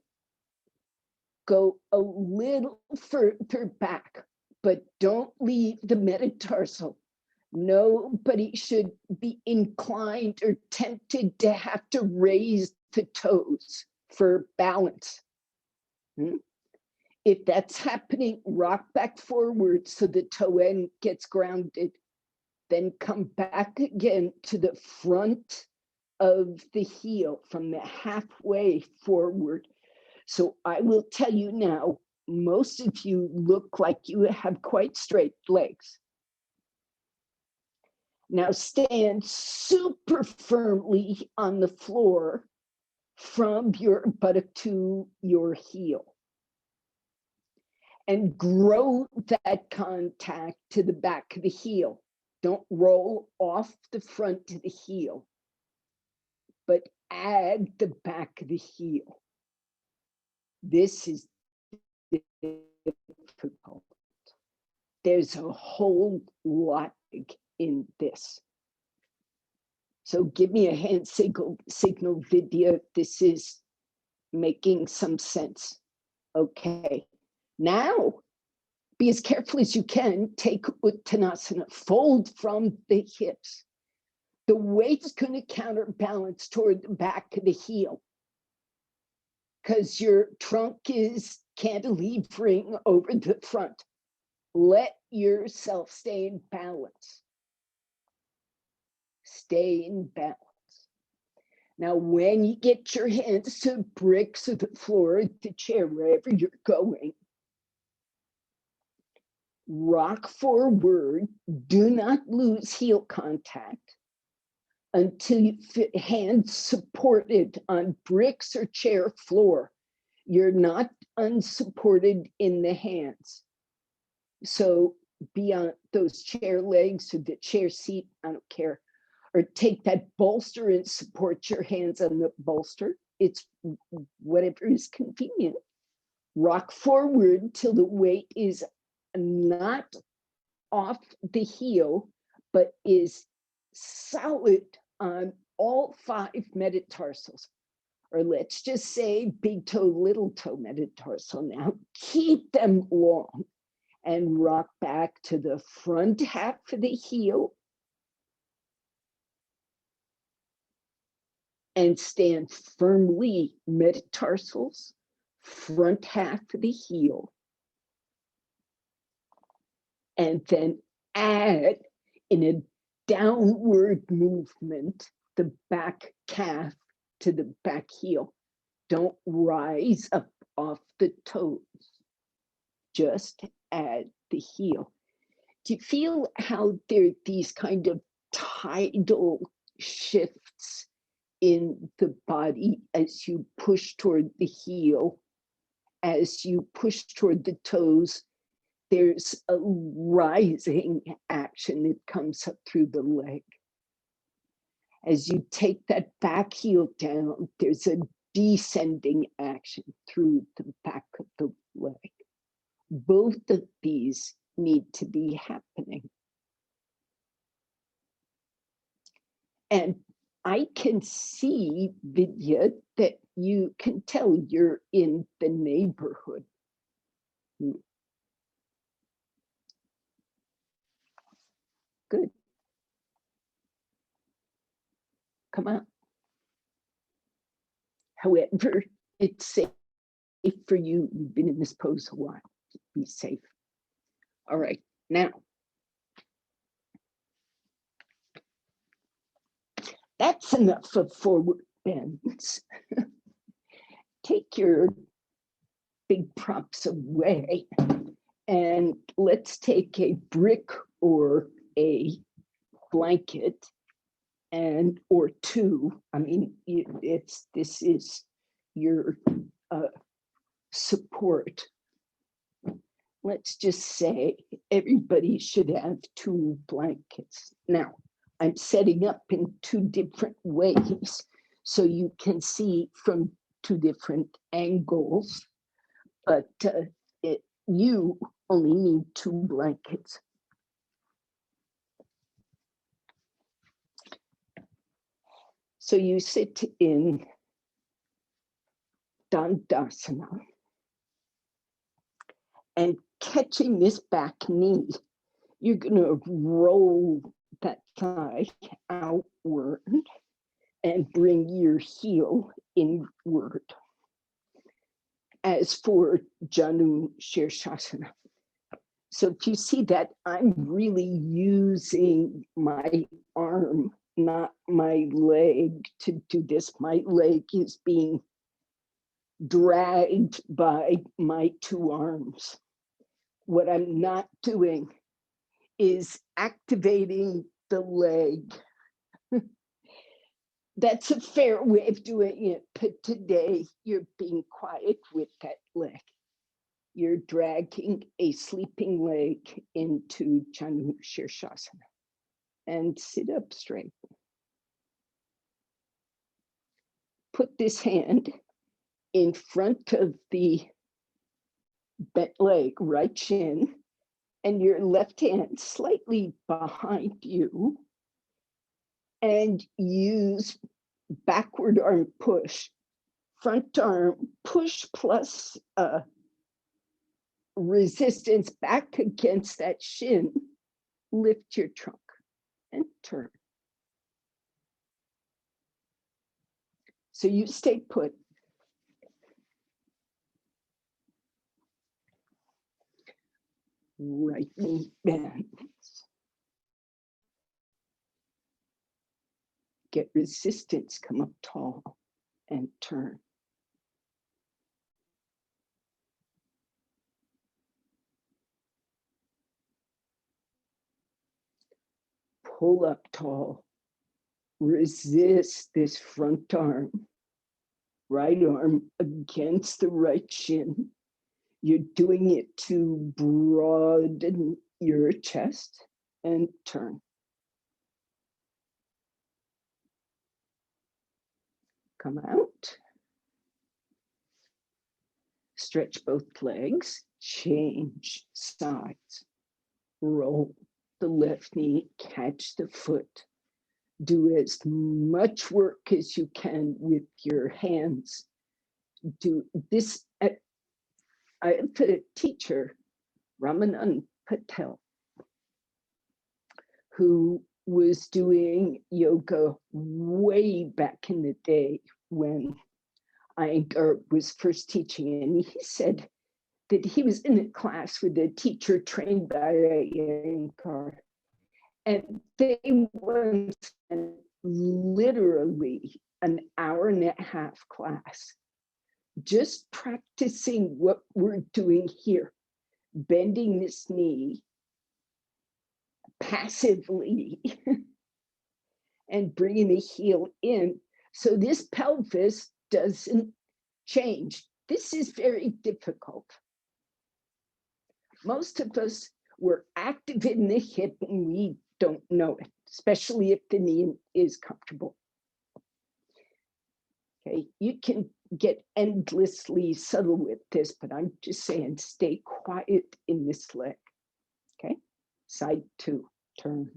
go a little further back, but don't leave the metatarsal. Nobody should be inclined or tempted to have to raise the toes for balance. If that's happening, rock back forward so the toe end gets grounded. Then come back again to the front of the heel from the halfway forward. So I will tell you now, most of you look like you have quite straight legs. Now stand super firmly on the floor from your buttock to your heel. And grow that contact to the back of the heel. Don't roll off the front of the heel, but add the back of the heel. This is difficult. There's a whole lot in this. So give me a hand signal, Vidya. This is making some sense. Okay. Now, be as careful as you can. Take Uttanasana, fold from the hips. The weight's going to counterbalance toward the back of the heel because your trunk is cantilevering over the front. Let yourself stay in balance. Stay in balance. Now, when you get your hands to bricks of the floor, the chair, wherever you're going, rock forward. Do not lose heel contact until you feel hands supported on bricks or chair floor. You're not unsupported in the hands. So be on those chair legs or the chair seat, I don't care. Or take that bolster and support your hands on the bolster. It's whatever is convenient. Rock forward till the weight is not off the heel, but is solid on all 5 metatarsals. Or let's just say big toe, little toe metatarsal now. Keep them long and rock back to the front half of the heel and stand firmly, metatarsals, front half of the heel. And then add in a downward movement, the back calf to the back heel. Don't rise up off the toes. Just at the heel. Do you feel how there are these kind of tidal shifts in the body as you push toward the heel? As you push toward the toes, there's a rising action that comes up through the leg. As you take that back heel down, there's a descending action through the back of the leg. Both of these need to be happening. And I can see, Vidya, that you can tell you're in the neighborhood. Good. Come on. However, it's safe for you. You've been in this pose a while. Be safe. All right, now. That's enough of forward bends. Take your big props away and let's take a brick or a blanket and or two. I mean, this is your support. Let's just say everybody should have 2 blankets. Now, I'm setting up in 2 different ways so you can see from 2 different angles, but you only need 2 blankets. So you sit in Dandasana and catching this back knee, you're going to roll that thigh outward and bring your heel inward. As for Janu Shirshasana, so if you see that, I'm really using my arm, not my leg, to do this. My leg is being dragged by my 2 arms. What I'm not doing is activating the leg. That's a fair way of doing it, but today you're being quiet with that leg. You're dragging a sleeping leg into Janu Shirshasana and sit up straight. Put this hand in front of the bent leg, right shin, and your left hand slightly behind you, and use backward arm push, front arm push plus resistance back against that shin. Lift your trunk and turn. So you stay put. Right knee bends. Get resistance, come up tall and turn. Pull up tall. Resist this front arm. Right arm against the right shin. You're doing it to broaden your chest and turn. Come out. Stretch both legs, change sides. Roll the left knee, catch the foot. Do as much work as you can with your hands. Do this. I have a teacher, Ramanand Patel, who was doing yoga way back in the day when Iyengar was first teaching, and he said that he was in a class with a teacher trained by Iyengar, and they once literally an hour and a half class, just practicing what we're doing here, bending this knee passively and bringing the heel in so this pelvis doesn't change. This is very difficult. Most of us were active in the hip and we don't know it, especially if the knee is comfortable. Okay, you can get endlessly subtle with this, but I'm just saying stay quiet in this leg. Okay, side two, turn.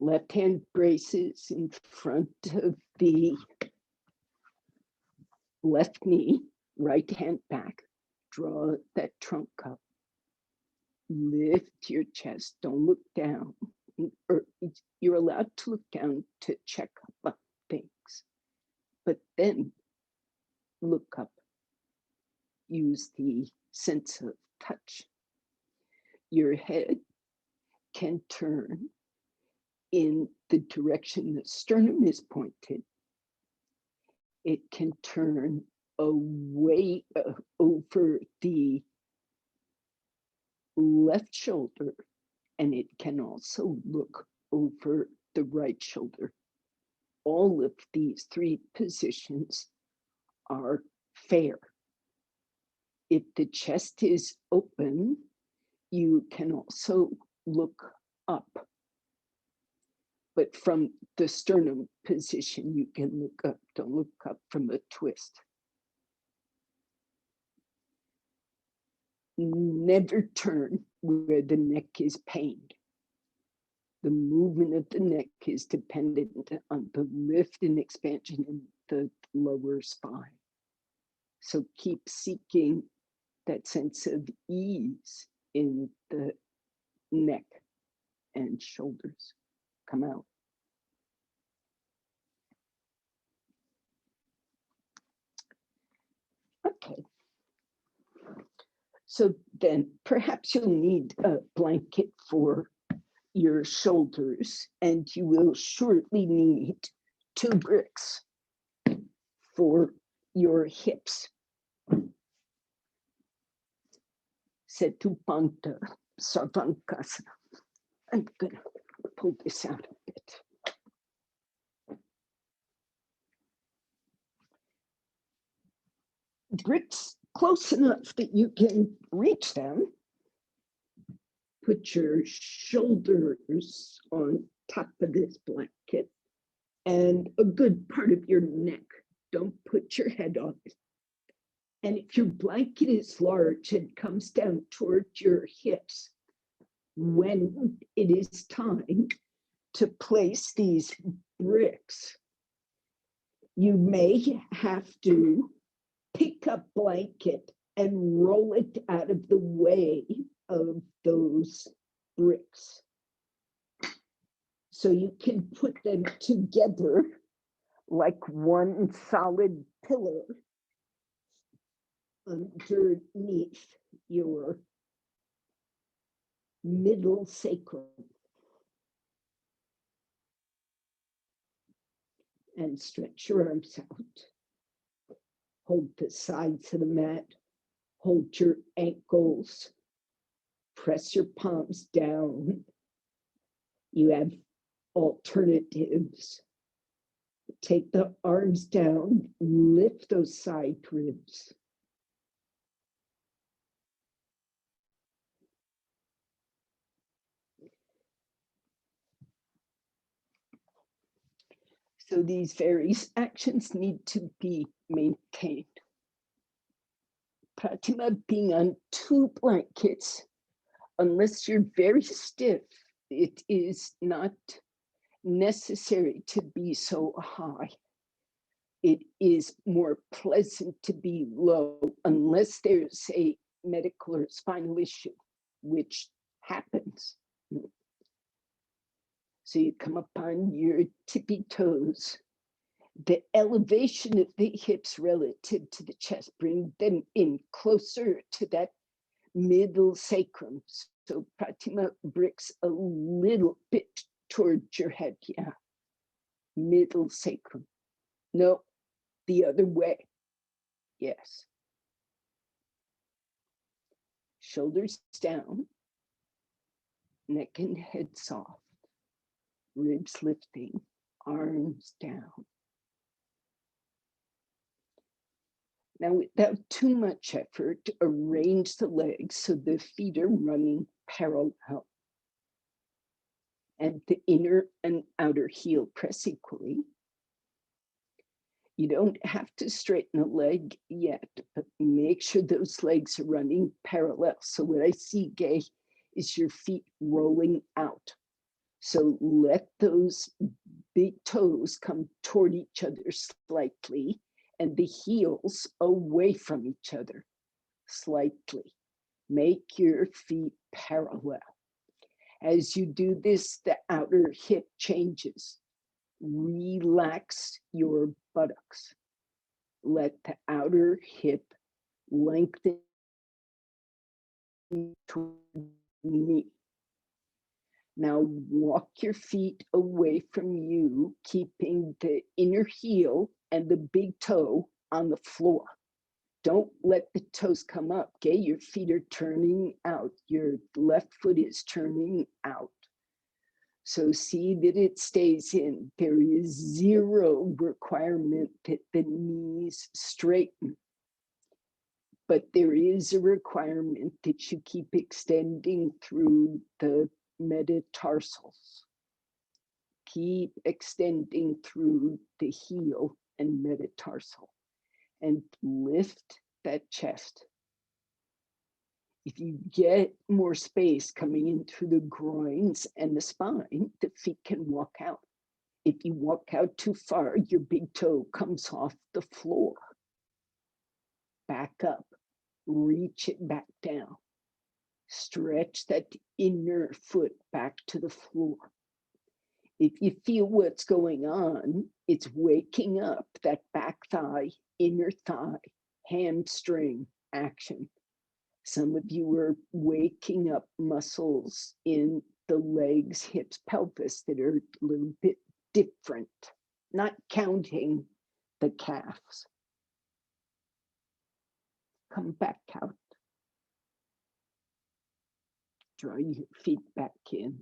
Left hand braces in front of the left knee, right hand back. Draw that trunk up. Lift your chest, don't look down. Or you're allowed to look down to check up on things, but then look up. Use the sense of touch. Your head can turn in the direction the sternum is pointed. It can turn away over the left shoulder, and it can also look over the right shoulder. All of these three positions are fair. If the chest is open, you can also look up. But from the sternum position, you can look up. Don't look up from a twist. Never turn where the neck is pained. The movement of the neck is dependent on the lift and expansion in the lower spine. So keep seeking that sense of ease in the neck and shoulders. Come out. Okay. So then perhaps you'll need a blanket for your shoulders, and you will shortly need 2 bricks for your hips. Setupanta Sarvankasana. I'm gonna pull this out a bit. Bricks close enough that you can reach them. Put your shoulders on top of this blanket and a good part of your neck. Don't put your head on it. And if your blanket is large and comes down towards your hips, when it is time to place these bricks, you may have to pick up blanket and roll it out of the way of those bricks. So you can put them together like one solid pillar underneath your middle sacrum. And stretch your arms out. Hold the sides of the mat. Hold your ankles. Press your palms down. You have alternatives. Take the arms down, lift those side ribs. So these various actions need to be maintained. Pratima being on 2 blankets, unless you're very stiff, it is not necessary to be so high. It is more pleasant to be low unless there's a medical or spinal issue, which happens. So you come up on your tippy toes. The elevation of the hips relative to the chest, bring them in closer to that middle sacrum. So Pratima bricks a little bit towards your head, yeah. middle sacrum. No, the other way. Yes. Shoulders down, neck and head soft, ribs lifting, arms down. Now, without too much effort, arrange the legs so the feet are running parallel. And the inner and outer heel press equally. You don't have to straighten a leg yet, but make sure those legs are running parallel. So what I see, Gay, is your feet rolling out. So let those big toes come toward each other slightly and the heels away from each other slightly. Make your feet parallel. As you do this, the outer hip changes. Relax your buttocks. Let the outer hip lengthen toward the knee. Now walk your feet away from you, keeping the inner heel and the big toe on the floor. Don't let the toes come up, okay? Your feet are turning out. Your left foot is turning out. So see that it stays in. There is zero requirement that the knees straighten. But there is a requirement that you keep extending through the metatarsals. Keep extending through the heel and metatarsal. And lift that chest. If you get more space coming in through the groins and the spine, the feet can walk out. If you walk out too far, your big toe comes off the floor. Back up, reach it back down. Stretch that inner foot back to the floor. If you feel what's going on, it's waking up that back thigh, inner thigh, hamstring action. Some of you are waking up muscles in the legs, hips, pelvis that are a little bit different, not counting the calves. Come back out. Draw your feet back in.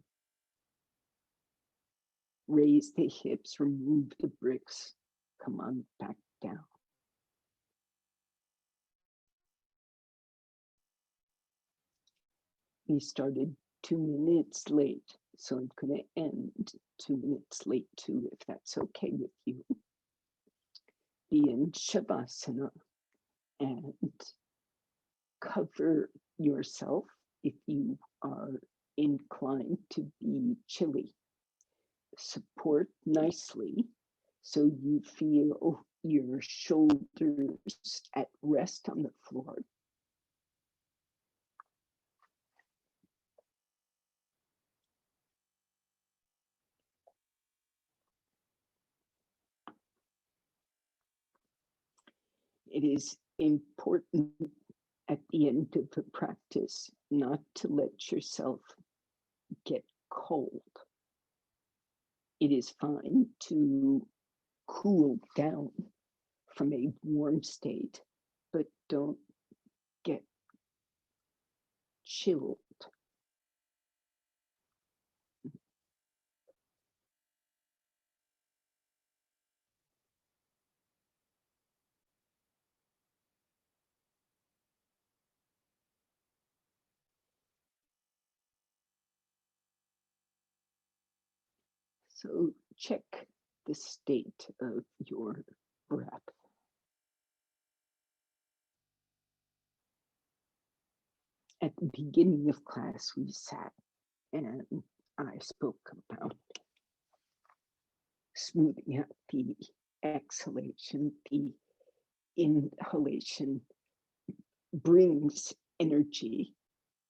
Raise the hips, remove the bricks. Come on back down. We started 2 minutes late, so I'm going to end 2 minutes late too, if that's okay with you. Be in Shavasana and cover yourself if you are inclined to be chilly. Support nicely so you feel your shoulders at rest on the floor. It is important at the end of the practice not to let yourself get cold. It is fine to cool down from a warm state, but don't get chilled. So check the state of your breath. At the beginning of class, we sat and I spoke about smoothing out the exhalation. The inhalation brings energy,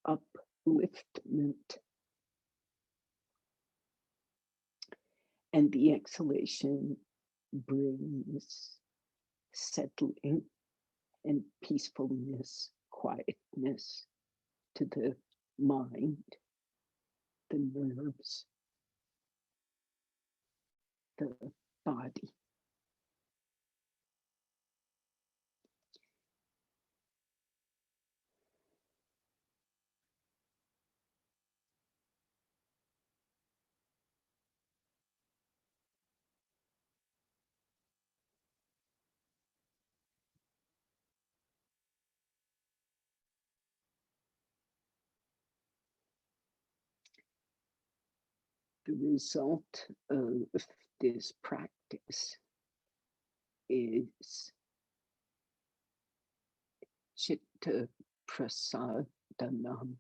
upliftment. And the exhalation brings settling and peacefulness, quietness to the mind, the nerves, the body. The result of this practice is chitta prasadanam.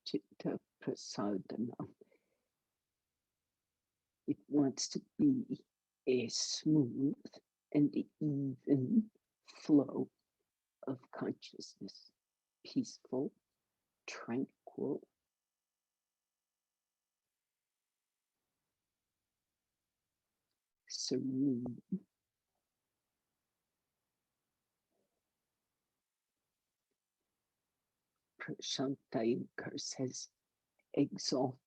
Chitta prasadanam. It wants to be a smooth and even flow of consciousness, peaceful, tranquil, serene. Prashant Iyengar says, exalted.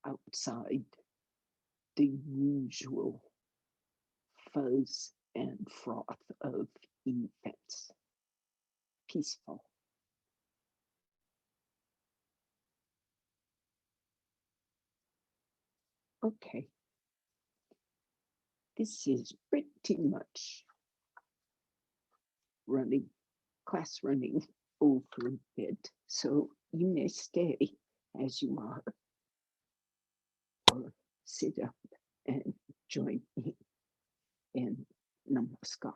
Outside the usual fuzz and froth of events. Peaceful. Okay. This is pretty much class running over a bit, so you may stay as you are or sit up and join me in Namaskar.